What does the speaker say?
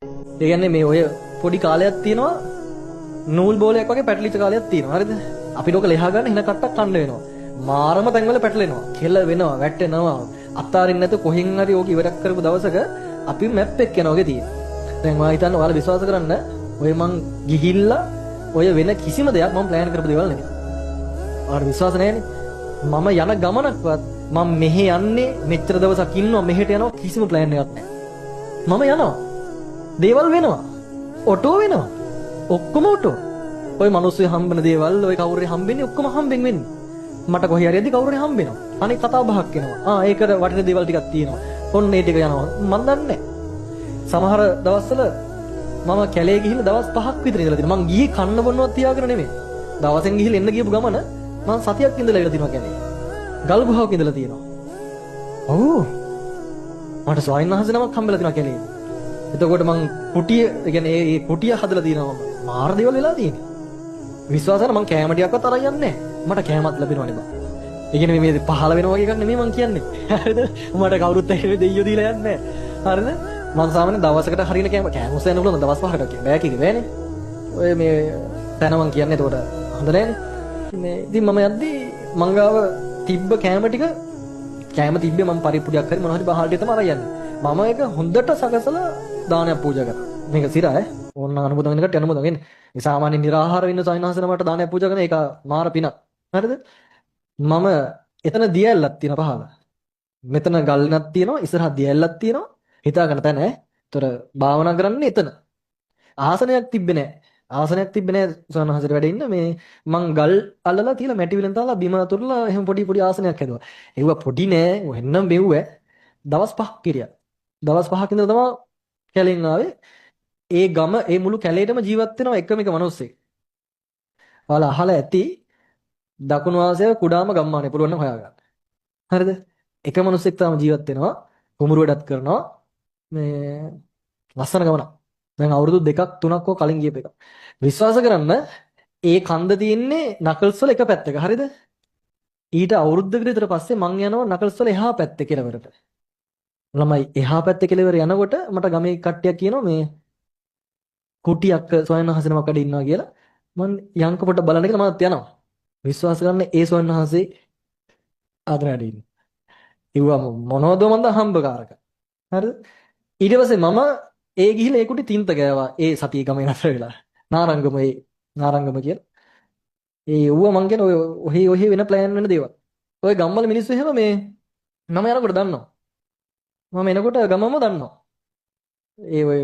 ඒ කියන්නේ මේ ඔය පොඩි කාලයක් තියෙනවා නූල් බෝලයක් වගේ පැටලිච්ච කාලයක් තියෙනවා. හරිද? අපි ලෝක ලෙහා ගන්න හින කට්ටක් කන්න වෙනවා. මාරම තැන්වල පැටලෙනවා. කෙල වෙනවා, වැටෙනවා. අත්තාරින්න නැතු කොහෙන් හරි ඕක ඉවරක් කරපු දවසක අපි මැප් එක යනවා වගේ තියෙනවා. දැන් මම හිතන්නේ ඔයාලා විශ්වාස කරන්න ඔය මං ගිහිල්ලා ඔය වෙන කිසිම දෙයක් මම ප්ලෑන් කරපු දේවල් නෙමෙයි. ඔයාලට විශ්වාස නැහැනේ. මම යන ගමනක්වත් මම මෙහෙ යන්නේ මෙච්චර දවසක් ඉන්නවා මෙහෙට යනවා කිසිම ප්ලෑන් එකක් නැහැ. මම යනවා. දේවල් වෙනවා. ඔටෝ වෙනවා. ඔක්කොම ඔටෝ. ඔය මිනිස්සු හම්බෙන දේවල් ඔය කවුරුරේ හම්බෙන්නේ ඔක්කොම හම්බෙන් වෙන්නේ. මට කොහේ හරි යද්දි කවුරුරේ හම්බෙනවා. අනේ කතා බහක් එනවා. ඒකට වටින දේවල් ටිකක් තියෙනවා. ඔන්න ඒ ටික යනවා. මන් දන්නේ සමහර දවස්වල මම කැලේ ගිහිල්ලා දවස් 5ක් විතර ඉඳලා තියෙනවා. මං ගියේ කන්න බොන්නවත් තියාගෙන නෙමෙයි. දවසෙන් ගිහිල්ලා එන්න ගියපු ගමන මං සතියක් ඉඳලා ඉඳලා තියෙනවා කැලේ. ගල් ගුහාවක ඉඳලා තියෙනවා. ඔව්. මට ස්වාමීන් වහන්සේ නමක් හම්බෙලා තියෙනවා කැලේ. එතකොට මං කුටිය, ඒ කියන්නේ ඒ කුටිය හදලා තියෙනවා මම. මාර දේවල් වෙලා තියෙන්නේ. විශ්වාස කරන්න මං කෑම ටිකක්වත් අරන් යන්නේ නැහැ. මට කෑමත් ලැබෙනවනේ බං. ඒ කියන්නේ මේ පහල වෙනවා වගේ එකක් නෙමෙයි මං කියන්නේ. හරිද? මට කවුරුත් ඇහිලා දෙයියෝ දීලා යන්නේ නැහැ. හරිද? මං සාමාන්‍ය දවසකට හරියන කෑම උස්සන්න පුළුවන් දවස් 5කට බෑ කිව්වේ බෑනේ. ඔය මේ තැන මං කියන්නේ එතකොට හොඳ නැහැනේ. මේ ඉතින් මම යද්දි මං ගාව තිබ්බ කෑම ටික කෑම තිබ්බේ මම පරිප්පුඩියක් හරි මොනවා හරි බහල්ටි තමයි අරන් යන්නේ. මම ඒක හොඳට සකසලා දානයක් පූජා කරා. මේක සිරා ඕන්න අනුමೋದන් වෙන කට අනුමೋದන් වෙන්නේ. මේ සාමාන්‍ය නිරාහාර වෙන්න සායනහසන මට දානයක් පූජා කරන ඒක මාර පිනක්. හරිද? මම එතන දියැලක් තියෙන පහල. මෙතන ගල්නක් තියෙනවා, ඉස්සරහ දියැලක් තියෙනවා. හිතා ගන්න තැන ඒතර භාවනා කරන්නේ එතන. ආසනයක් තිබ්බේ නැහැ. ආසනයක් තිබ්බේ නැහැ සායනහසට වැඩ ඉන්න මේ මං ගල් අල්ලලා තියලා මැටි විලෙන් තාලා බිම අතුරලා එහෙම පොඩි පොඩි ආසනයක් හැදුවා. ඒව පොඩි නෑ. වෙන්නම් මෙව්වේ. දවස් 5ක් කිරියා. දවස් 5ක් ඉඳලා තමයි කැලෙන් ආවේ. ඒ ගම ඒ මුළු කැලේටම ජීවත් වෙනවා එකම එක මිනිස්සෙක්. ඔයාලා අහලා ඇති දකුණු ආසියාවේ කුඩාම ගම්මානය පුළුවන් නම් හොයාගන්න. හරිද? එක මිනිස්සෙක් තාම ජීවත් වෙනවා. කුඹුරු වැඩත් කරනවා. මේ ලස්සන ගමනක්. දැන් අවුරුදු 2ක් 3ක් කලින් ගියප එක. විශ්වාස කරන්න ඒ කන්ද තියෙන්නේ නකල්ස් වල එක පැත්තක. හරිද? ඊට අවුරුද්දකට විතර පස්සේ මං යනවා නකල්ස් වල එහා පැත්තේ කෙළවරට. ළමයි එහා පැත්තේ කෙළවර යනකොට මට ගමේ කට්ටියක් කියනවා මේ කුටියක් සොයනහසනමක් වැඩ ඉන්නවා කියලා. මං යංක පොට බලන්න කියලා මමත් යනවා. විශ්වාස කරන්න ඒ සොයනහසේ ආදර වැඩ ඉන්නේ. ඉව්වා මොනවද මන්ද හම්බකාරක. හරිද? ඊට පස්සේ මම ඒ ගිහිල්ලා ඒ කුටි තින්ත ගෑවා. ඒ සතිය ගමේ නතර වෙලා. නාරංගම කියලා. ඒ ඌව මං කියන ඔය වෙන ප්ලෑන් වෙන දේවල්. ඔය ගම්වල මිනිස්සු එහෙම මේ මම යනකොට දන්නවා. මම එනකොට ගමම දන්නවා. ඒ ඔය